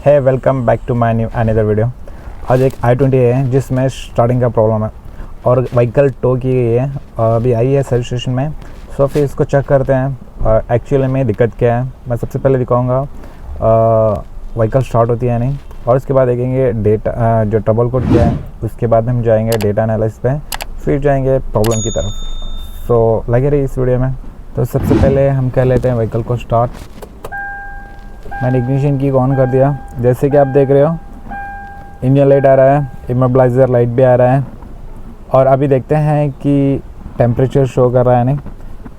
है welcome back to my new another video. आज एक i20 है जिसमें स्टार्टिंग का प्रॉब्लम है और व्हीकल टो की गई है, अभी आई है सर्विस स्टेशन में। सो फिर इसको चेक करते हैं एक्चुअली में दिक्कत क्या है। मैं सबसे पहले दिखाऊंगा व्हीकल स्टार्ट होती है नहीं, और उसके बाद देखेंगे डेटा जो ट्रबल कोड क्या है। उसके बाद हम जाएंगे डेटा एनालिसिस पे, फिर जाएंगे प्रॉब्लम की तरफ। सो लगे रही इस वीडियो में। तो सबसे पहले हम कह लेते हैं व्हीकल को स्टार्ट। मैंने इग्निशन की ऑन कर दिया। जैसे कि आप देख रहे हो इंजन लाइट आ रहा है, इमोबिलाइजर लाइट भी आ रहा है, और अभी देखते हैं कि टेम्परेचर शो कर रहा है नहीं।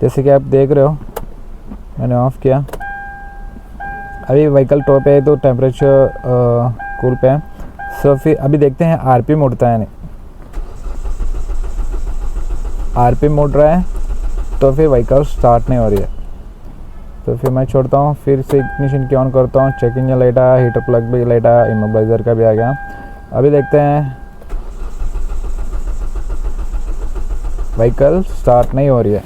जैसे कि आप देख रहे हो मैंने ऑफ़ किया, अभी व्हीकल टॉप पे है तो टेम्परेचर कूल पे है। सो फिर अभी देखते हैं आरपीएम उड़ता है नहीं, आरपीएम उड़ रहा है तो फिर व्हीकल स्टार्ट नहीं हो रही है। तो फिर मैं छोड़ता हूँ, फिर से इग्निशन की ऑन करता हूँ। चेक इंजन लाइट आया, हीटर प्लग भी लाइट आया, इमोबिलाइजर का भी आ गया। अभी देखते हैं व्हीकल स्टार्ट नहीं हो रही है।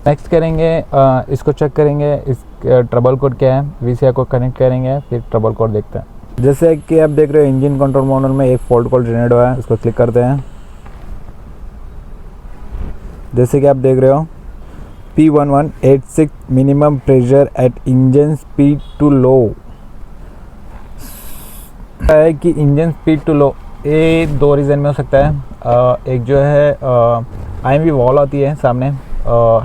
नेक्स्ट करेंगे इसको चेक करेंगे, इस ट्रबल कोड क्या है। वीसीआई को कनेक्ट करेंगे, फिर ट्रबल कोड देखते हैं। जैसे कि आप देख रहे हो इंजन कंट्रोल मॉडल में एक फॉल्ट कोड जनरेट हुआ है, उसको क्लिक करते हैं। जैसे कि आप देख रहे हो P1186 minimum pressure at engine speed too low है कि इंजन स्पीड टू लो, ये दो रीज़न में हो सकता है। एक जो है IMV वॉल आती है सामने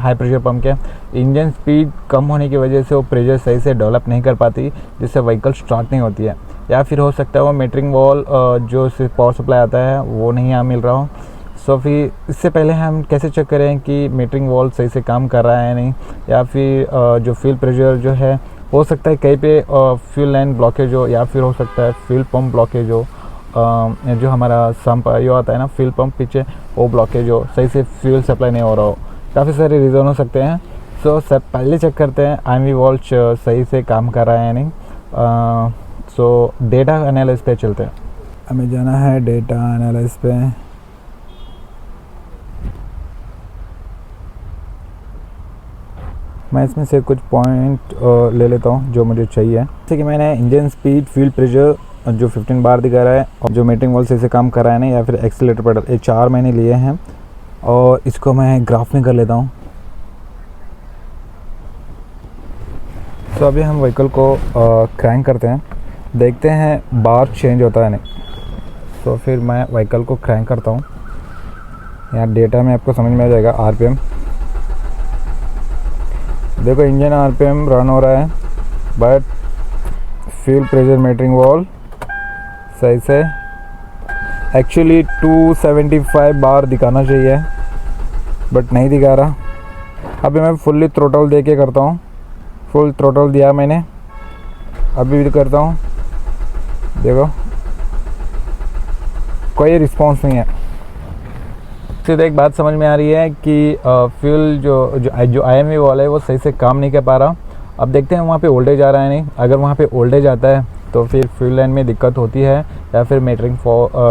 हाई प्रेशर पंप के, इंजन स्पीड कम होने की वजह से वो प्रेशर सही से डेवलप नहीं कर पाती, जिससे व्हीकल स्टार्ट नहीं होती है। या फिर हो सकता है वो मीटरिंग वॉल जो पावर सप्लाई आता है वो नहीं यहाँ मिल रहा हो। सो फिर इससे पहले हम कैसे चेक करें कि मीटरिंग वॉल सही से काम कर रहा है नहीं, या फिर जो फ्यूल प्रेशर जो है हो सकता है कहीं पे फ्यूल लाइन ब्लॉकेज हो, या फिर हो सकता है फ्यूल पंप ब्लॉकेज हो। जो हमारा सम्प ये आता है ना फ्यूल पंप पीछे, वो ब्लॉकेज हो, सही से फ्यूल सप्लाई नहीं हो रहा हो। काफ़ी सारे रीज़न हो सकते हैं। सो सब पहले चेक करते हैं IMV वॉल सही से काम कर रहा है नहीं। सो डेटा एनालिसिस पे चलते हैं। हमें जाना है डेटा एनालिसिस पे। मैं इसमें से कुछ पॉइंट ले लेता हूँ जो मुझे चाहिए। जैसे कि मैंने इंजन स्पीड, फ्यूल प्रेशर जो 15 बार दिखा रहा है, और जो मीटरिंग वॉल से काम कर रहा है नहीं, या फिर एक्सीलरेटर पेडल, ये 4 मैंने लिए हैं और इसको मैं ग्राफ में कर लेता हूँ। तो अभी हम व्हीकल को क्रैंक करते हैं, देखते हैं बार चेंज होता है नहीं। तो फिर मैं व्हीकल को क्रैंक करता हूँ। यहाँ डेटा में आपको समझ में आ जाएगा RPM। देखो इंजन RPM रन हो रहा है, but fuel pressure metering wall सही से एक्चुअली 275 बार दिखाना चाहिए, बट नहीं दिखा रहा। अभी मैं फुल्ली थ्रोटल दे के करता हूँ। फुल थ्रोटल दिया मैंने, अभी भी करता हूँ। देखो कोई रिस्पांस नहीं है। सीधे एक बात समझ में आ रही है कि फ्यूल जो IMV वॉल है वो सही से काम नहीं कर पा रहा। अब देखते हैं वहाँ पे वोल्टेज आ रहा है नहीं। अगर वहाँ पे वोल्टेज आता है तो फिर फ्यूल लाइन में दिक्कत होती है, या फिर मीटरिंग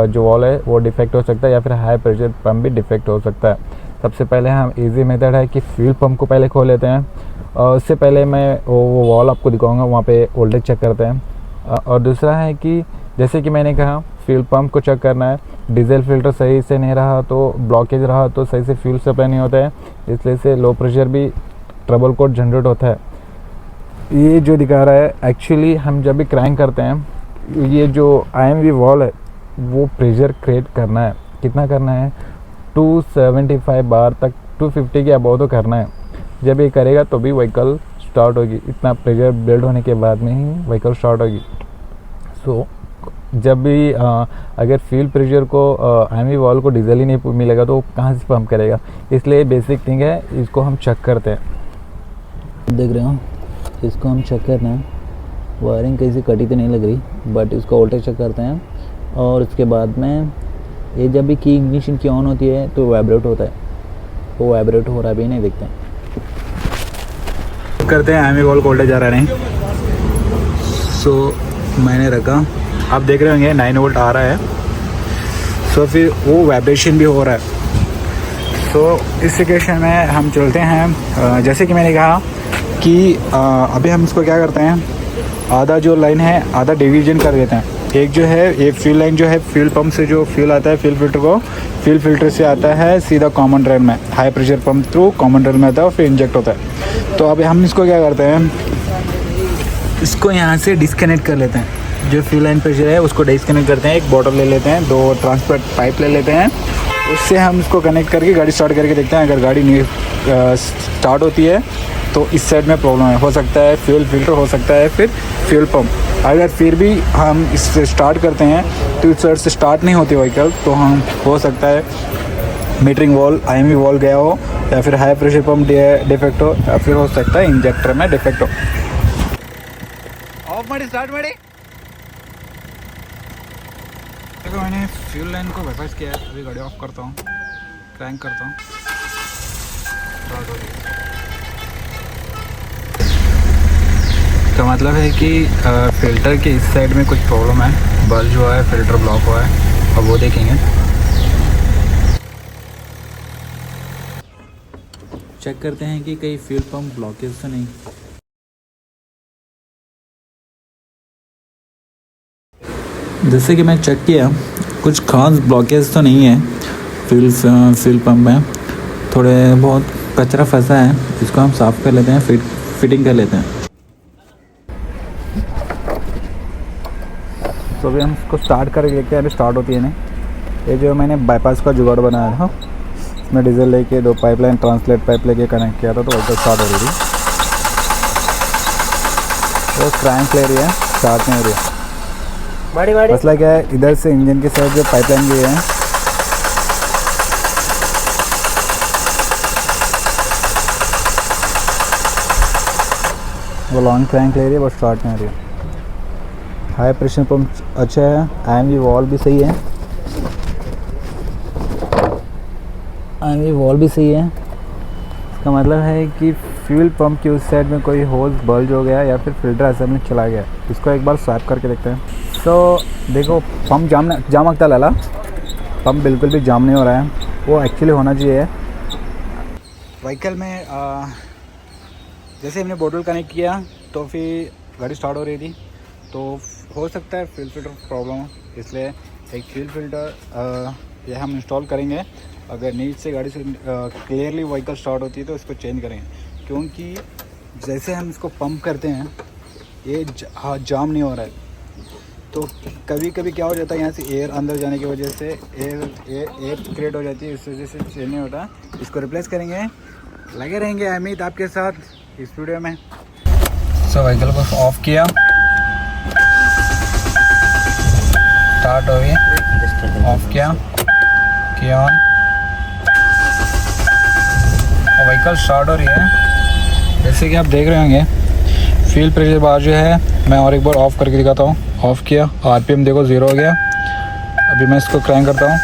जो वॉल है वो डिफेक्ट हो सकता है, या फिर हाई प्रेशर पंप भी डिफेक्ट हो सकता है। सबसे पहले हम इजी मेथड है कि फ्यूल पंप को पहले खोल लेते हैं। उससे पहले मैं वो वॉल आपको दिखाऊंगा, वहाँ पे वोल्टेज चेक करते हैं। और दूसरा है कि जैसे कि मैंने कहा फ्यूल पंप को चेक करना है। डीजल फिल्टर सही से नहीं रहा तो ब्लॉकेज रहा तो सही से फ्यूल सप्लाई नहीं होता है, इसलिए से लो प्रेशर भी ट्रबल कोड जनरेट होता है। ये जो दिखा रहा है एक्चुअली हम जब भी क्रैंक करते हैं, ये जो IMV वॉल है वो प्रेशर क्रिएट करना है। कितना करना है? 275 बार तक, 250 के अबव तो करना है। जब ये करेगा तो भी व्हीकल स्टार्ट होगी। इतना प्रेशर बिल्ड होने के बाद में ही व्हीकल स्टार्ट होगी। सो जब भी अगर फ्यूल प्रेशर को IMV वॉल को डीजल ही नहीं मिलेगा तो कहाँ से पंप करेगा। इसलिए बेसिक थिंग है, इसको हम चेक करते हैं। देख रहे हो, इसको हम चेक करना है। वायरिंग कैसी कटी तो नहीं लग रही, बट इसको वोल्टेज चेक करते हैं। और उसके बाद में ये जब भी की इग्निशन की ऑन होती है तो वाइब्रेट होता है, वो वाइब्रेट हो रहा भी नहीं देखते हैं। करते हैं IMV वॉल को वोल्टेज आ रहा नहीं। सो मैंने रखा, आप देख रहे होंगे 9 वोल्ट आ रहा है। सो फिर वो वाइब्रेशन भी हो रहा है। सो इस सिचुएशन में हम चलते हैं। जैसे कि मैंने कहा कि अभी हम इसको क्या करते हैं, आधा जो लाइन है आधा डिवीजन कर देते हैं। एक जो है ये फ्यूल लाइन जो है फ्यूल पंप से जो फ्यूल आता है फ्यूल फिल्टर को, फ्यूल फिल्टर से आता है सीधा कॉमन ड्रेन में, high pressure pump through common drain में आता है और फिर इंजेक्ट होता है। तो अब हम इसको क्या करते हैं, इसको यहाँ से डिस्कनेक्ट कर लेते हैं। जो फ्यूल लाइन प्रेशर है उसको डिस्कनेक्ट करते हैं, एक बॉटल ले लेते हैं, 2 ट्रांसपोर्ट पाइप ले लेते हैं, उससे हम इसको कनेक्ट करके गाड़ी स्टार्ट करके देखते हैं। अगर गाड़ी नहीं स्टार्ट होती है तो इस साइड में प्रॉब्लम है, हो सकता है फ्यूल फिल्टर, हो सकता है फिर फ्यूल पंप। अगर फिर भी हम इससे स्टार्ट करते हैं तो इस साइड से स्टार्ट नहीं होती व्हीकल, तो हम हो सकता है मीटरिंग वॉल IMV वॉल गया हो, या फिर हाई प्रेशर पंप डिफेक्ट हो, या फिर हो सकता है इंजेक्टर में डिफेक्ट हो। ऑफ ಮಾಡಿ स्टार्ट ಮಾಡಿ। देखो मैंने फ्यूल लाइन को वापस किया है, अभी गाड़ी ऑफ करता हूँ, क्रैंक करता हूँ, स्टार्ट हो रही है। तो मतलब है कि फ़िल्टर के इस साइड में कुछ प्रॉब्लम है, बल्ब हुआ है, फ़िल्टर ब्लॉक हुआ है, अब वो देखेंगे। चेक करते हैं कि कहीं फ्यूल पंप ब्लॉकेज तो नहीं। जैसे कि मैं चेक किया, कुछ खास ब्लॉकेज तो नहीं है फ्यूल पंप में, थोड़े बहुत कचरा फंसा है, इसको हम साफ़ कर लेते हैं, फिटिंग कर लेते हैं। तो अभी हम इसको स्टार्ट करके देखते हैं, अभी स्टार्ट होती है नहीं। ये जो मैंने बाईपास का जुगाड़ बनाया था, इसमें डीजल लेके 2 पाइपलाइन ट्रांसलेट पाइप लेके कनेक्ट किया था, तो वो स्टार्ट हो रही थी। तो क्रैंक ले रही है, स्टार्ट नहीं हो रही है। मसला क्या है, इधर से इंजन के साइड जो पाइपलाइन गई है, वो लॉन्ग क्रैंक ले रही है, वो स्टार्ट नहीं हो रही है। हाई प्रेशर पंप अच्छा है, IMV वॉल भी सही है, IMV वॉल भी सही है। इसका मतलब है कि फ्यूल पंप की उस साइड में कोई होल बल्ज हो गया या फिर फिल्टर असेंबली चला गया। इसको एक बार स्वैप करके देखते हैं। तो देखो पंप जाम अगता लाला, पंप बिल्कुल भी जाम नहीं हो रहा है, वो एक्चुअली होना चाहिए। व्हीकल में जैसे हमने बोतल कनेक्ट किया तो फिर गाड़ी स्टार्ट हो रही थी, तो हो सकता है फ्यूल फिल्टर प्रॉब्लम, इसलिए एक फ्यूल फिल्टर ये हम इंस्टॉल करेंगे। अगर नीच से गाड़ी से क्लियरली व्हीकल स्टार्ट होती है तो इसको चेंज करेंगे, क्योंकि जैसे हम इसको पंप करते हैं ये जाम नहीं हो रहा है। तो कभी कभी क्या हो जाता है, यहाँ से एयर अंदर जाने की वजह से एयर क्रिएट हो जाती है, इस वजह से चेंज नहीं होता। इसको रिप्लेस करेंगे, लगे रहेंगे अमित आपके साथ इस वीडियो में। सो व्हीकल को ऑफ किया, स्टार्ट हो गई, ऑफ किया ऑन, और व्हीकल स्टार्ट हो रही है। जैसे कि आप देख रहे होंगे फ्यूल प्रेशर बार जो है, मैं और एक बार ऑफ़ करके दिखाता हूँ। ऑफ़ किया, RPM देखो 0 हो गया। अभी मैं इसको क्रैंक करता हूँ,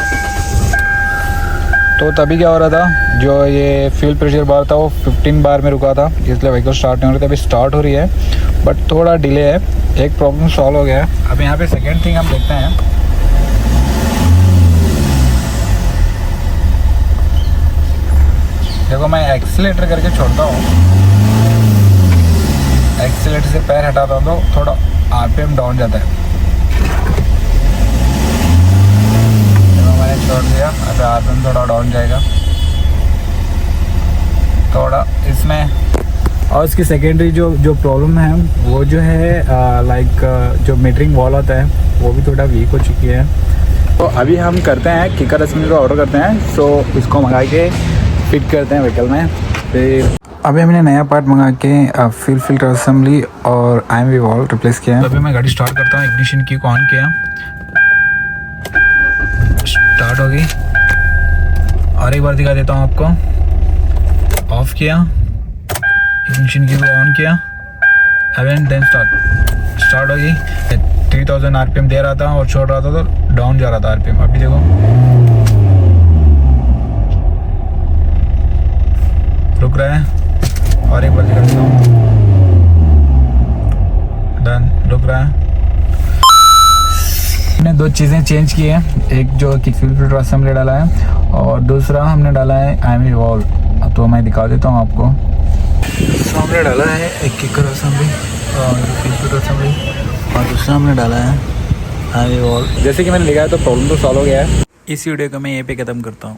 तो तभी क्या हो रहा था, जो ये फ्यूल प्रेशर बार था वो 15 बार में रुका था, इसलिए व्हीकल स्टार्ट नहीं हो रही थी। अभी स्टार्ट हो रही है बट थोड़ा डिले है, एक प्रॉब्लम सॉल्व हो गया है। अब यहाँ पे सेकेंड थिंग हम देखते हैं। देखो मैं एक्सीलेटर करके छोड़ता हूँ, एक्सीलेटर से पैर हटाता हूँ तो थोड़ा RPM डाउन जाता है। मैंने छोड़ दिया, अभी RPM थोड़ा डाउन जाएगा थोड़ा इसमें। और इसकी सेकेंडरी जो प्रॉब्लम है वो जो है लाइक जो मीटरिंग वॉल होता है वो भी थोड़ा वीक हो चुकी है। तो अभी हम करते हैं किकर असेंबली का ऑर्डर करते हैं, सो इसको मंगा के फिट करते हैं व्हीकल में। फिर अभी हमने नया पार्ट मंगा के फ्यूल फिल्टर असेंबली और IMV वॉल रिप्लेस किया है। अभी मैं गाड़ी स्टार्ट करता हूँ, इग्निशन की को ऑन किया, स्टार्ट हो गई। और एक बार दिखा देता हूँ आपको, ऑफ किया, इग्निशन की को ऑन किया, एंड देन स्टार्ट हो गई। 3000 RPM दे रहा था और छोड़ रहा था तो डाउन जा रहा था RPM। अभी देखो रुक रहा है, और एक बार दिखा देता हूँ, डन, रुक रहा है। हमने 2 चीज़ें चेंज की हैं, एक जो कि फ्यूल फिल्टर असेंबली डाला है और दूसरा हमने डाला है IMV वॉल। तो मैं दिखा देता हूँ आपको। हमने डाला है एक किकर असेंबली और दूसरा हमने डाला है आई वॉल। जैसे कि मैंने लिखा है तो प्रॉब्लम तो सॉल्व हो गया है। इस वीडियो को मैं यहीं पे ख़त्म करता हूँ।